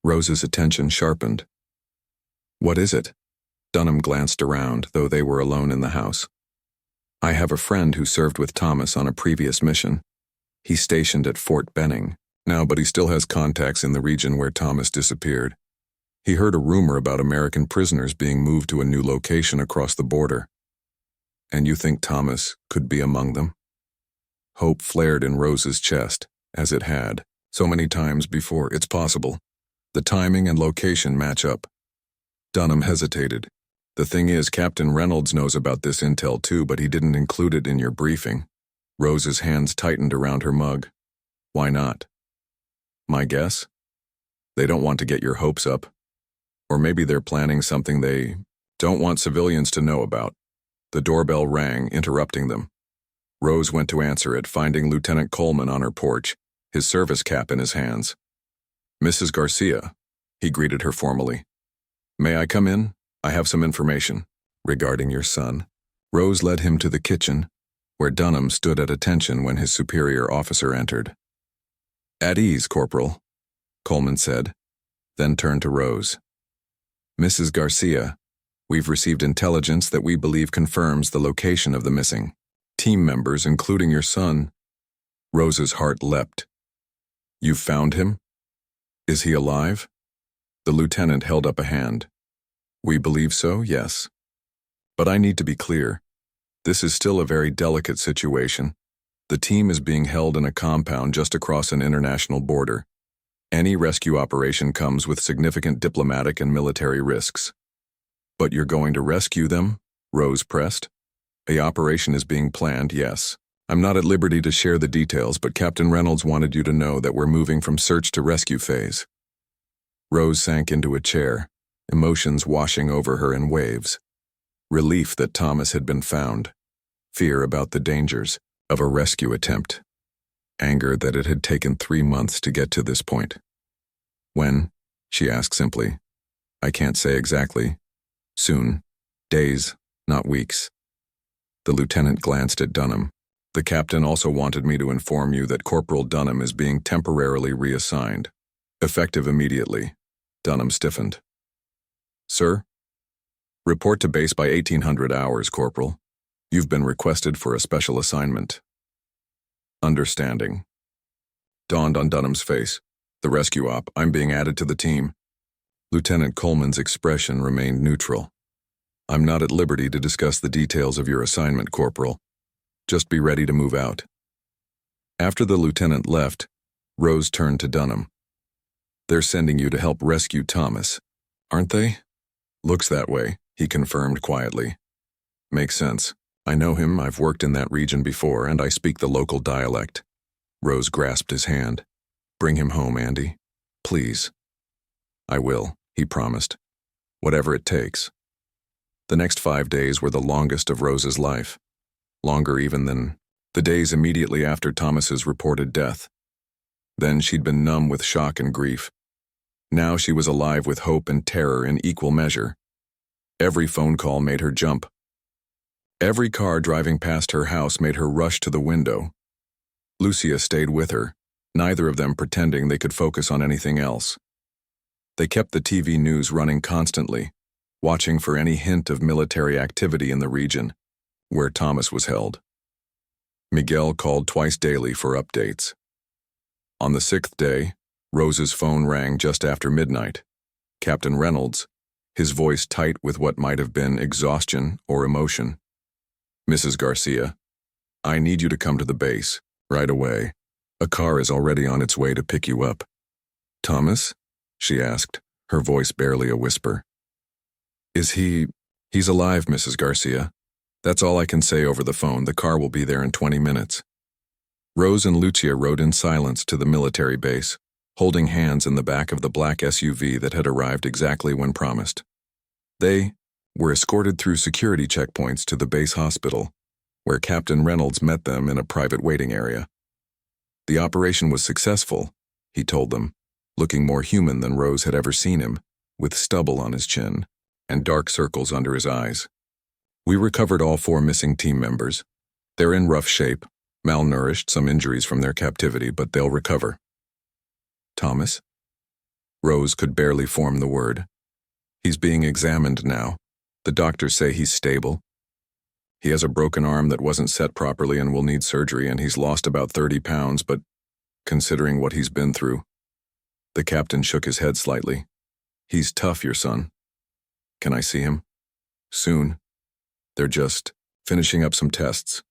Rose's attention sharpened. "What is it?" Dunham glanced around, though they were alone in the house. "I have a friend who served with Thomas on a previous mission. He's stationed at Fort Benning now, but he still has contacts in the region where Thomas disappeared. He heard a rumor about American prisoners being moved to a new location across the border. And you think Thomas could be among them?" Hope flared in Rose's chest, as it had so many times before. "It's possible. The timing and location match up." Dunham hesitated. "The thing is, Captain Reynolds knows about this intel too, but he didn't include it in your briefing." Rose's hands tightened around her mug. "Why not?" "My guess? They don't want to get your hopes up. Or maybe they're planning something they don't want civilians to know about." The doorbell rang, interrupting them. Rose went to answer it, finding Lieutenant Coleman on her porch, his service cap in his hands. "Mrs. Garcia," he greeted her formally. "May I come in? I have some information." "Regarding your son?" Rose led him to the kitchen, where Dunham stood at attention when his superior officer entered. "At ease, Corporal," Coleman said, then turned to Rose. "Mrs. Garcia, we've received intelligence that we believe confirms the location of the missing team members, including your son." Rose's heart leapt. "You've found him? Is he alive?" The lieutenant held up a hand. "We believe so, yes. But I need to be clear. This is still a very delicate situation. The team is being held in a compound just across an international border. Any rescue operation comes with significant diplomatic and military risks." "But you're going to rescue them?" Rose pressed. "The operation is being planned, yes. I'm not at liberty to share the details, but Captain Reynolds wanted you to know that we're moving from search to rescue phase." Rose sank into a chair, emotions washing over her in waves. Relief that Thomas had been found, fear about the dangers of a rescue attempt, anger that it had taken 3 months to get to this point. "When?" she asked simply. "I can't say exactly. Soon. Days, not weeks." The lieutenant glanced at Dunham. "The captain also wanted me to inform you that Corporal Dunham is being temporarily reassigned, effective immediately." Dunham stiffened. "Sir? Report to base by 1800 hours, Corporal. You've been requested for a special assignment." "Understanding." Dawned on Dunham's face. "The rescue op, I'm being added to the team." Lieutenant Coleman's expression remained neutral. "I'm not at liberty to discuss the details of your assignment, Corporal. Just be ready to move out." After the lieutenant left, Rose turned to Dunham. "They're sending you to help rescue Thomas, aren't they?" "Looks that way," he confirmed quietly. "Makes sense. I know him, I've worked in that region before, and I speak the local dialect." Rose grasped his hand. "Bring him home, Andy. Please." "I will," he promised. "Whatever it takes." The next 5 days were the longest of Rose's life, longer even than the days immediately after Thomas's reported death. Then she'd been numb with shock and grief. Now she was alive with hope and terror in equal measure. Every phone call made her jump. Every car driving past her house made her rush to the window. Lucia stayed with her, neither of them pretending they could focus on anything else. They kept the TV news running constantly, watching for any hint of military activity in the region where Thomas was held. Miguel called twice daily for updates. On the sixth day, Rose's phone rang just after midnight. Captain Reynolds, his voice tight with what might have been exhaustion or emotion. "Mrs. Garcia, I need you to come to the base, right away. A car is already on its way to pick you up." "Thomas?" she asked, her voice barely a whisper. He's alive, Mrs. Garcia. That's all I can say over the phone. The car will be there in 20 minutes. Rose and Lucia rode in silence to the military base, holding hands in the back of the black SUV that had arrived exactly when promised. They were escorted through security checkpoints to the base hospital, where Captain Reynolds met them in a private waiting area. The operation was successful, he told them, looking more human than Rose had ever seen him, with stubble on his chin and dark circles under his eyes. "We recovered all 4 missing team members. They're in rough shape, malnourished, some injuries from their captivity, but they'll recover." "Thomas?" Rose could barely form the word. "He's being examined now. The doctors say he's stable. He has a broken arm that wasn't set properly and will need surgery, and he's lost about 30 pounds, but considering what he's been through." The captain shook his head slightly. "He's tough, your son. Can I see him?" "Soon. They're just finishing up some tests."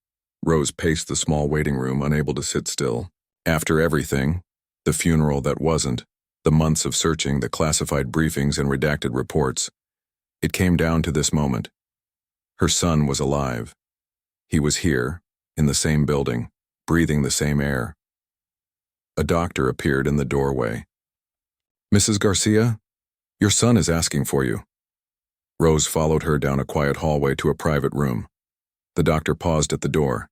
Rose paced the small waiting room, unable to sit still. After everything, the funeral that wasn't, the months of searching, the classified briefings and redacted reports, it came down to this moment. Her son was alive. He was here, in the same building, breathing the same air. A doctor appeared in the doorway. "Mrs. Garcia, your son is asking for you." Rose followed her down a quiet hallway to a private room. The doctor paused at the door.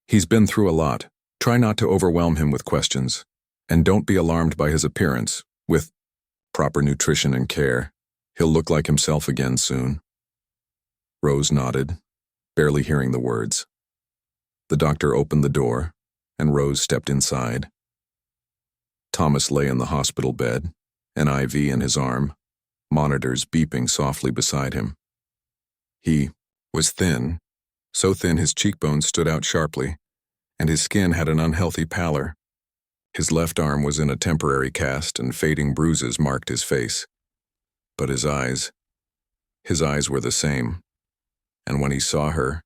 "He's been through a lot. Try not to overwhelm him with questions. And don't be alarmed by his appearance. With proper nutrition and care, he'll look like himself again soon." Rose nodded, barely hearing the words. The doctor opened the door, and Rose stepped inside. Thomas lay in the hospital bed, an IV in his arm, monitors beeping softly beside him. He was thin, so thin his cheekbones stood out sharply, and his skin had an unhealthy pallor. His left arm was in a temporary cast, and fading bruises marked his face. But his eyes were the same, and when he saw her,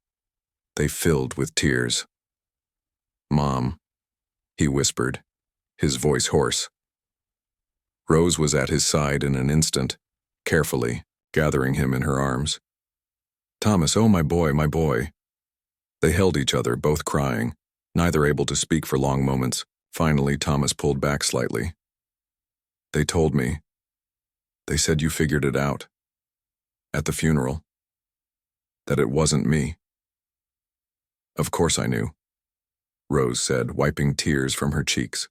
they filled with tears. "Mom," he whispered, his voice hoarse. Rose was at his side in an instant, carefully, gathering him in her arms. "Thomas, oh my boy, my boy." They held each other, both crying, neither able to speak for long moments. Finally, Thomas pulled back slightly. "They told me. They said you figured it out. At the funeral. That it wasn't me." "Of course I knew," Rose said, wiping tears from her cheeks.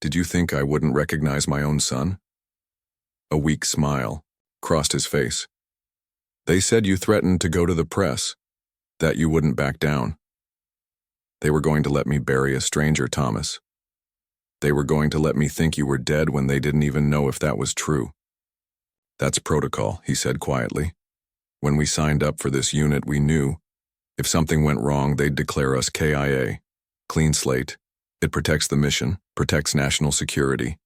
"Did you think I wouldn't recognize my own son?" A weak smile crossed his face. "They said you threatened to go to the press, that you wouldn't back down. They were going to let me bury a stranger, Thomas. They were going to let me think you were dead when they didn't even know if that was true. That's protocol," he said quietly. "When we signed up for this unit, we knew if something went wrong, they'd declare us KIA. Clean slate. It protects the mission, protects national security."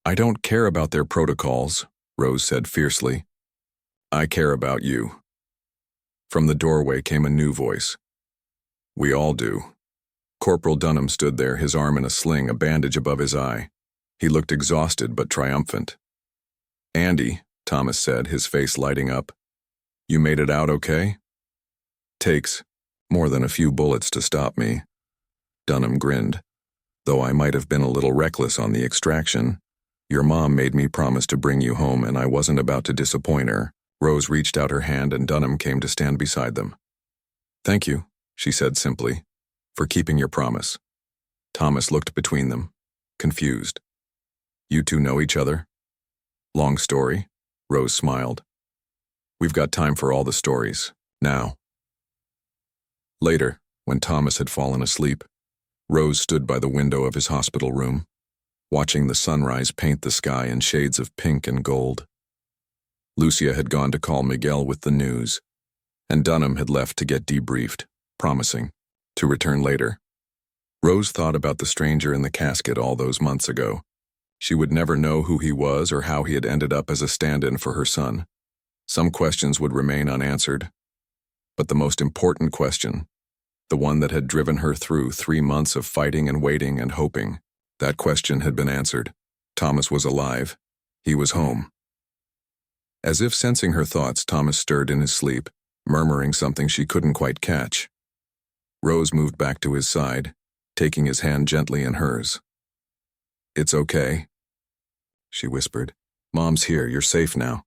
"I don't care about their protocols," Rose said fiercely. "I care about you." From the doorway came a new voice. "We all do." Corporal Dunham stood there, his arm in a sling, a bandage above his eye. He looked exhausted but triumphant. "Andy," Thomas said, his face lighting up, "you made it out okay?" "Takes more than a few bullets to stop me." Dunham grinned. "Though I might have been a little reckless on the extraction. Your mom made me promise to bring you home, and I wasn't about to disappoint her." Rose reached out her hand, and Dunham came to stand beside them. "Thank you," she said simply, "for keeping your promise." Thomas looked between them, confused. "You two know each other?" "Long story," Rose smiled. "We've got time for all the stories, now." Later, when Thomas had fallen asleep, Rose stood by the window of his hospital room, watching the sunrise paint the sky in shades of pink and gold. Lucia had gone to call Miguel with the news, and Dunham had left to get debriefed, promising to return later. Rose thought about the stranger in the casket all those months ago. She would never know who he was or how he had ended up as a stand-in for her son. Some questions would remain unanswered. But the most important question, the one that had driven her through 3 months of fighting and waiting and hoping, that question had been answered. Thomas was alive. He was home. As if sensing her thoughts, Thomas stirred in his sleep, murmuring something she couldn't quite catch. Rose moved back to his side, taking his hand gently in hers. "It's okay," she whispered. "Mom's here, you're safe now."